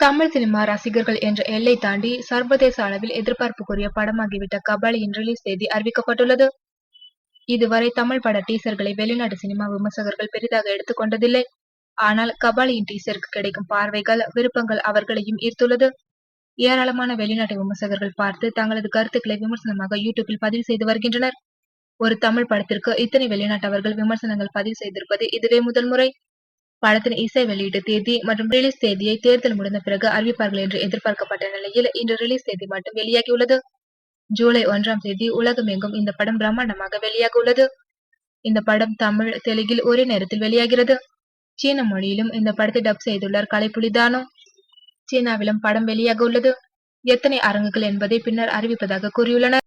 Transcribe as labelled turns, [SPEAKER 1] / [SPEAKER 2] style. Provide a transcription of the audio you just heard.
[SPEAKER 1] Tamil cinema ரசிகர்கள் என்ற எல்லை தாண்டி சர்வதேச அளவில் எதிர்பார்ப்புக்குரிய படமாகிவிட்ட கபாலியின் ரிலீஸ் தேதி அறிவிக்கப்பட்டுள்ளது. இதுவரை தமிழ் பட டீசர்களை வெளிநாட்டு சினிமா விமர்சகர்கள் பெரிதாக எடுத்துக்கொண்டதில்லை. ஆனால் கபாலியின் டீசருக்கு கிடைக்கும் பார்வைகள், விருப்பங்கள் அவர்களையும் ஈர்த்துள்ளது. ஏராளமான வெளிநாட்டு விமர்சகர்கள் பார்த்து தங்களது கருத்துக்களை விமர்சனமாக யூடியூபில் பதிவு செய்து வருகின்றனர். ஒரு தமிழ் படத்திற்கு இத்தனை வெளிநாட்டவர்கள் விமர்சனங்கள் பதிவு செய்திருப்பது இதுவே முதல் முறை. படத்தின் இசை வெளியீட்டு தேதி மற்றும் ரிலீஸ் தேதியை தேர்தல் முடிந்த பிறகு அறிவிப்பார்கள் என்று எதிர்பார்க்கப்பட்ட நிலையில் இன்று ரிலீஸ் தேதி மட்டும் வெளியாகியுள்ளது. ஜூலை 1ஆம் தேதி உலகமெங்கும் இந்த படம் பிரம்மாண்டமாக வெளியாக உள்ளது. இந்த படம் தமிழ், தெலுங்கில் ஒரே நேரத்தில் வெளியாகிறது. சீன மொழியிலும் இந்த படத்தை டப் செய்துள்ளார் கலைப்புலி தானு. சீனாவிலும் படம் வெளியாக உள்ளது. எத்தனை அரங்குகள் என்பதை பின்னர் அறிவிப்பதாக கூறியுள்ளனர்.